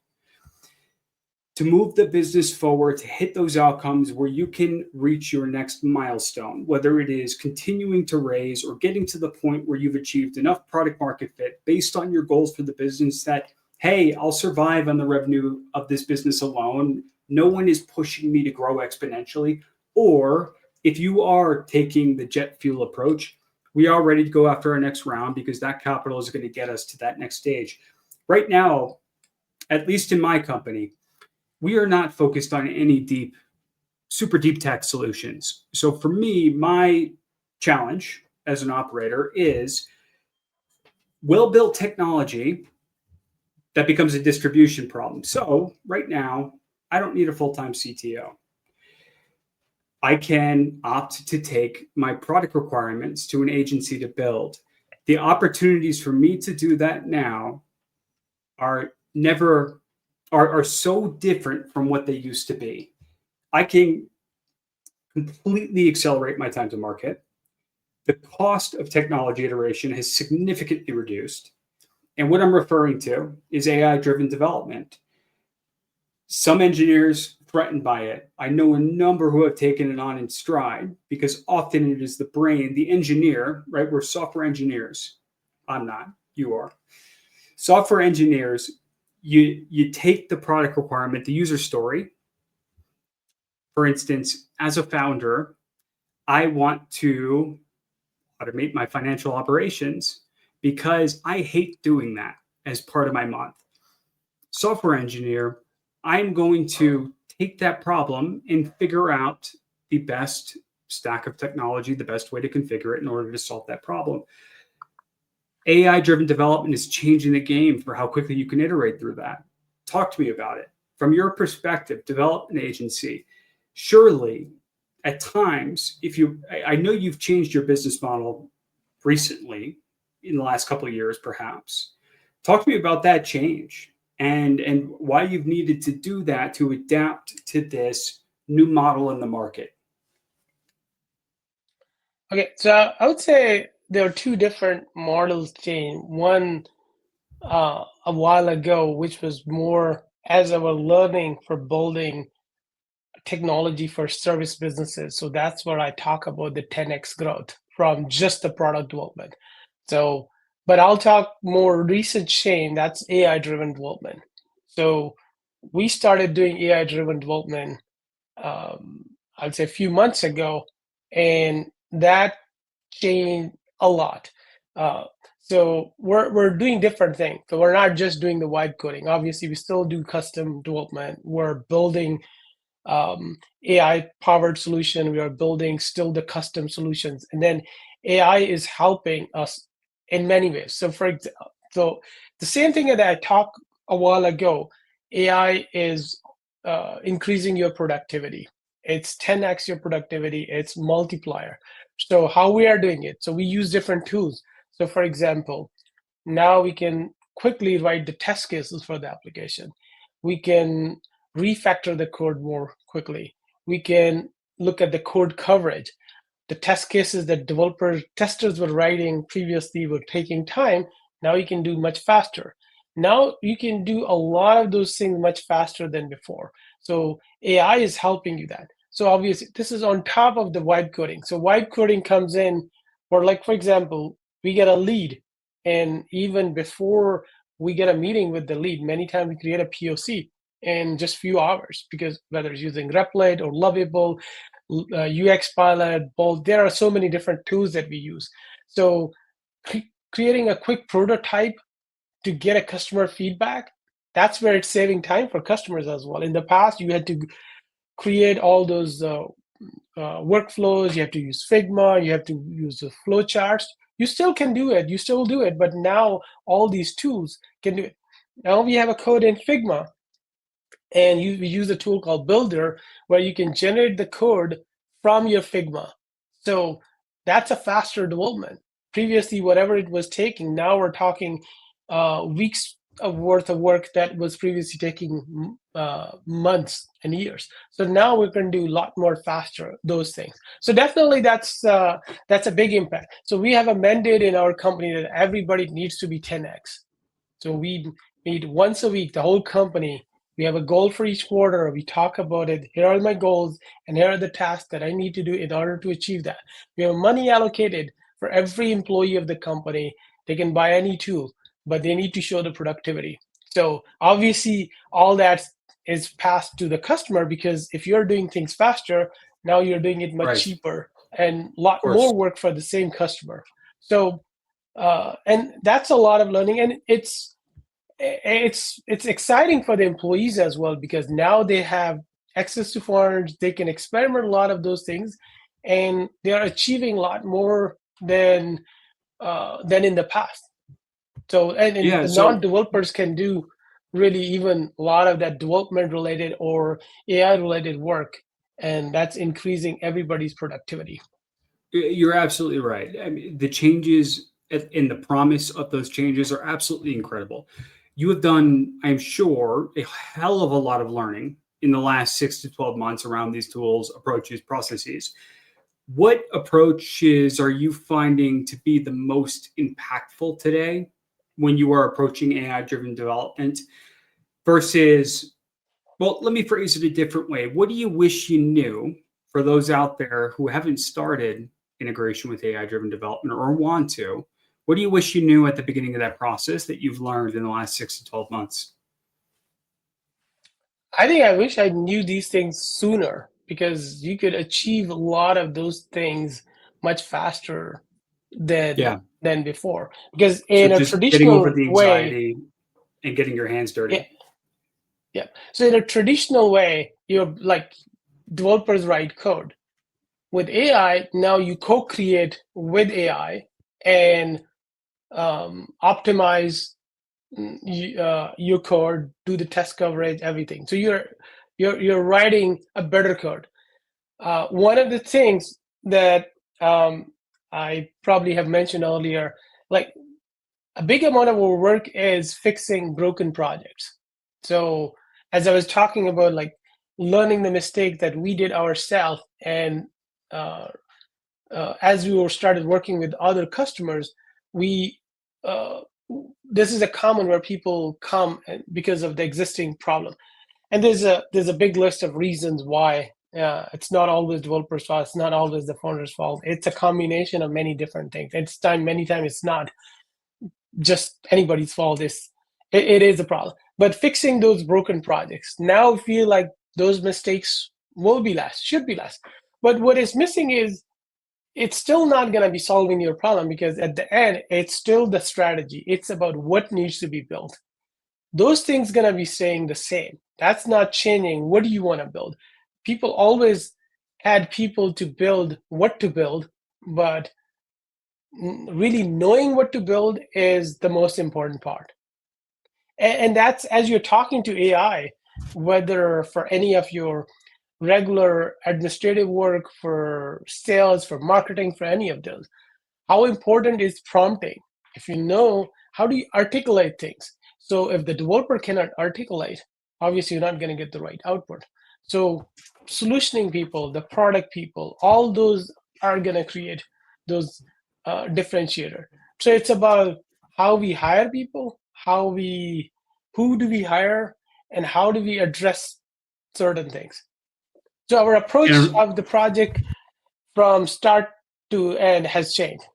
to move the business forward, to hit those outcomes where you can reach your next milestone, whether it is continuing to raise or getting to the point where you've achieved enough product market fit based on your goals for the business that, hey, I'll survive on the revenue of this business alone. No one is pushing me to grow exponentially. Or if you are taking the jet fuel approach, we are ready to go after our next round because that capital is going to get us to that next stage. Right now, at least in my company, we are not focused on any super deep tech solutions. So for me, my challenge as an operator is well-built technology that becomes a distribution problem. So right now, I don't need a full-time CTO. I can opt to take my product requirements to an agency to build. The opportunities for me to do that now are so different from what they used to be. I can completely accelerate my time to market. The cost of technology iteration has significantly reduced. And what I'm referring to is AI-driven development. Some engineers threatened by it. I know a number who have taken it on in stride, because often it is the brain, the engineer, right? We're software engineers. I'm not, you are. Software engineers, you take the product requirement, the user story. For instance, as a founder, I want to automate my financial operations because I hate doing that as part of my month. Software engineer, I'm going to take that problem and figure out the best stack of technology, the best way to configure it in order to solve that problem. AI-driven development is changing the game for how quickly you can iterate through that. Talk to me about it. From your perspective, development agency, surely at times, I know you've changed your business model recently in the last couple of years, perhaps. Talk to me about that change and why you've needed to do that to adapt to this new model in the market. Okay, so I would say there are two different models change. One a while ago, which was more as our learning for building technology for service businesses. So that's where I talk about the 10x growth from just the product development. So, but I'll talk more recent change, that's AI-driven development. So we started doing AI-driven development, I'd say a few months ago, and that changed a lot. So we're doing different things. So we're not just doing the vibe coding. Obviously, we still do custom development. We're building AI-powered solution. We are building still the custom solutions, and then AI is helping us in many ways. So for example, so the same thing that I talked a while ago, AI is increasing your productivity. It's 10x your productivity. It's multiplier. So how we are doing it? So we use different tools. So for example, now we can quickly write the test cases for the application. We can refactor the code more quickly. We can look at the code coverage. The test cases that testers were writing previously were taking time. Now you can do much faster. Now you can do a lot of those things much faster than before. So AI is helping you that. So obviously this is on top of the vibe coding. So vibe coding comes in, or like, for example, we get a lead, and even before we get a meeting with the lead, many times we create a POC in just few hours, because whether it's using Replit or Lovable, UX Pilot, both, there are so many different tools that we use. So creating a quick prototype to get a customer feedback, that's where it's saving time for customers as well. In the past, you had to create all those workflows, you have to use Figma, you have to use the flow charts. You still can do it, you still do it, but now all these tools can do it. Now we have a code in Figma, and we use a tool called Builder, where you can generate the code from your Figma. So that's a faster development. Previously, whatever it was taking, now we're talking weeks of worth of work that was previously taking months and years. So now we can do a lot more faster those things. So definitely that's a big impact. So we have a mandate in our company that everybody needs to be 10x. So we meet once a week, the whole company. We have a goal for each quarter. We talk about it. Here are my goals, and here are the tasks that I need to do in order to achieve that. We have money allocated for every employee of the company. They can buy any tool, but they need to show the productivity. So obviously, all that is passed to the customer, because if you're doing things faster, now you're doing it much cheaper and a lot more work for the same customer. So, and that's a lot of learning, and it's exciting for the employees as well, because now they have access to funds, they can experiment a lot of those things, and they are achieving a lot more than in the past. So the non-developers can do really even a lot of that development related or AI related work, and that's increasing everybody's productivity. You're absolutely right. I mean, the changes and the promise of those changes are absolutely incredible. You have done, I'm sure, a hell of a lot of learning in the last 6 to 12 months around these tools, approaches, processes. What approaches are you finding to be the most impactful today when you are approaching AI-driven development versus, well, let me phrase it a different way. What do you wish you knew for those out there who haven't started integration with AI-driven development or want to? What do you wish you knew at the beginning of that process that you've learned in the last 6 to 12 months? I think I wish I knew these things sooner, because you could achieve a lot of those things much faster Yeah. than before. Because So in a just getting over traditional the way, anxiety and getting your hands dirty. yeah, yeah. So in a traditional way, you're like, developers write code. With AI, now you co-create with AI and optimize your code, do the test coverage, everything. So you're writing a better code. One of the things that I probably have mentioned earlier, like, a big amount of our work is fixing broken projects. So as I was talking about, like, learning the mistake that we did ourselves, and as we were started working with other customers, we uh, this is a common where people come because of the existing problem, and there's a big list of reasons why. It's not always developers' fault. It's not always the founder's fault. It's a combination of many different things. Many times it's not just anybody's fault. It is a problem. But fixing those broken projects, now feel like those mistakes will be less, should be less. But what is missing is, it's still not going to be solving your problem, because at the end, it's still the strategy. It's about what needs to be built. Those things going to be staying the same. That's not changing. What do you want to build? People always had people to build what to build, but really knowing what to build is the most important part. And that's, as you're talking to AI, whether for any of your regular administrative work, for sales, for marketing, for any of those, how important is prompting? If you know, how do you articulate things? So if the developer cannot articulate, obviously you're not going to get the right output. So solutioning people, the product people, all those are going to create those differentiator. So it's about how we hire people, who do we hire, and how do we address certain things. So our approach And of the project from start to end has changed.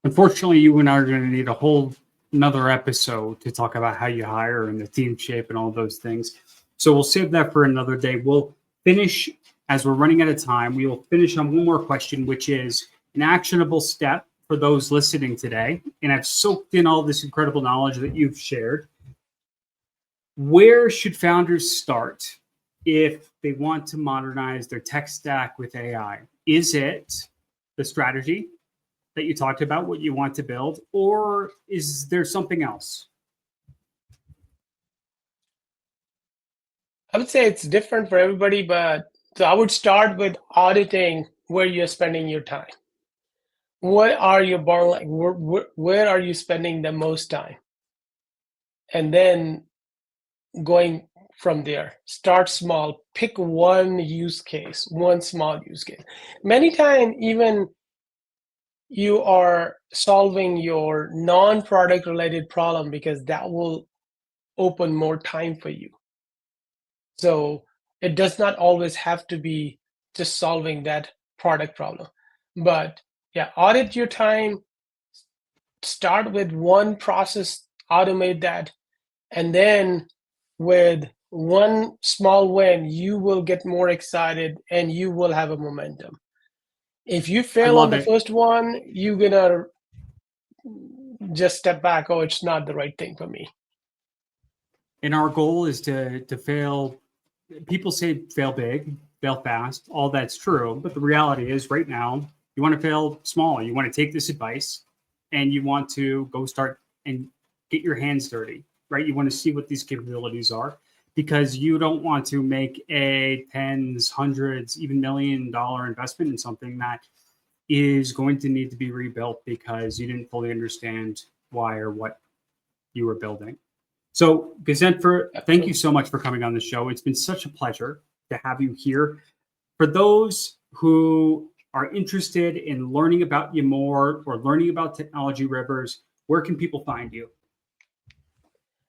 unfortunately, you and I are going to need a whole another episode to talk about how you hire and the team shape and all those things. So we'll save that for another day. We'll finish, as we're running out of time, we will finish on one more question, which is an actionable step for those listening today. And I've soaked in all this incredible knowledge that you've shared. Where should founders start if they want to modernize their tech stack with AI? Is it the strategy that you talked about, what you want to build, or is there something else? I would say it's different for everybody, but so I would start with auditing where you're spending your time. What are your bottlenecks? Where are you spending the most time? And then going from there, start small, pick one use case, one small use case. Many times, even you are solving your non-product related problem, because that will open more time for you. So it does not always have to be just solving that product problem. But yeah, audit your time, start with one process, automate that, and then with one small win, you will get more excited and you will have a momentum. If you I fail on love the it. first one, you're gonna just step back. Oh, it's not the right thing for me. And our goal is to fail. People say fail big, fail fast. All that's true. But the reality is right now, you want to fail small. You want to take this advice and you want to go start and get your hands dirty, right? You want to see what these capabilities are, because you don't want to make a tens, hundreds, even $1 million investment in something that is going to need to be rebuilt because you didn't fully understand why or what you were building. So, Ghazenfer, thank you so much for coming on the show. It's been such a pleasure to have you here. For those who are interested in learning about you more or learning about Technology Rivers, where can people find you?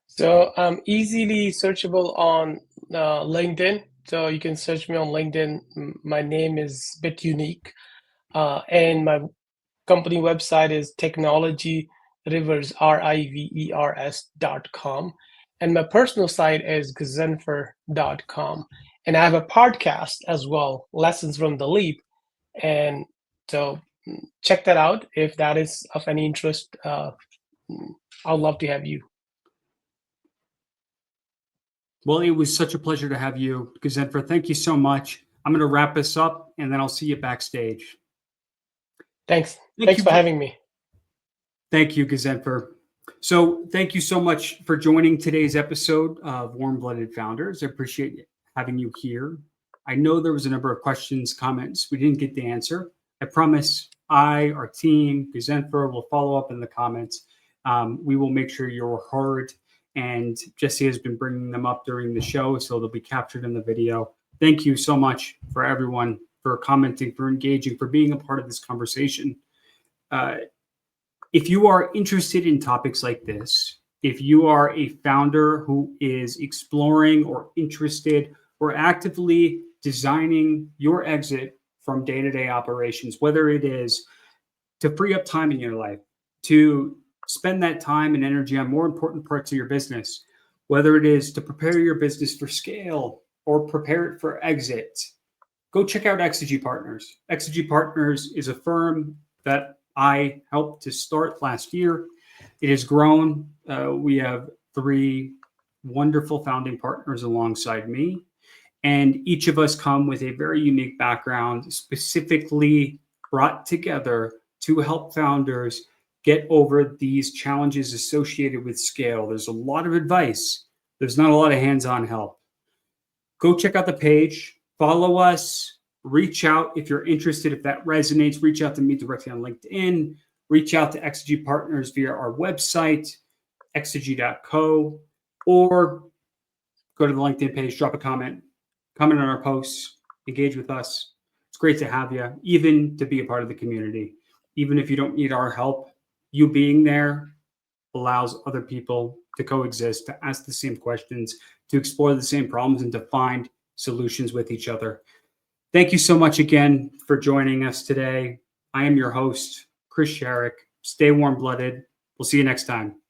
So I'm easily searchable on LinkedIn. So you can search me on LinkedIn. My name is a bit unique. And my company website is technologyrivers, RIVERS.com. And my personal site is Ghazenfer.com. And I have a podcast as well, Lessons from the Leap. And so check that out if that is of any interest. I'd love to have you. Well, it was such a pleasure to have you, Ghazenfer. Thank you so much. I'm going to wrap this up, and then I'll see you backstage. Thanks for having me. Thank you, Ghazenfer. So thank you so much for joining today's episode of Warm Blooded Founders. I appreciate having you here. I know there was a number of questions, comments we didn't get to answer. I promise our team, Ghazenfer, will follow up in the comments. We will make sure you're heard. And Jesse has been bringing them up during the show, so they'll be captured in the video. Thank you so much for everyone, for commenting, for engaging, for being a part of this conversation. If you are interested in topics like this, if you are a founder who is exploring or interested or actively designing your exit from day-to-day operations, whether it is to free up time in your life, to spend that time and energy on more important parts of your business, whether it is to prepare your business for scale or prepare it for exit, go check out Exegy Partners. Exegy Partners is a firm that I helped to start last year. It has grown. We have 3 wonderful founding partners alongside me, and each of us come with a very unique background, specifically brought together to help founders get over these challenges associated with scale. There's a lot of advice. There's not a lot of hands-on help. Go check out the page, follow us, reach out if you're interested. If that resonates, reach out to me directly on LinkedIn, reach out to Exegy Partners via our website, exegy.co, or go to the LinkedIn page, drop a comment on our posts, engage with us. It's great to have you, even to be a part of the community. Even if you don't need our help, you being there allows other people to coexist, to ask the same questions, to explore the same problems, and to find solutions with each other. Thank you so much again for joining us today. I am your host, Chris Sharrock. Stay warm-blooded. We'll see you next time.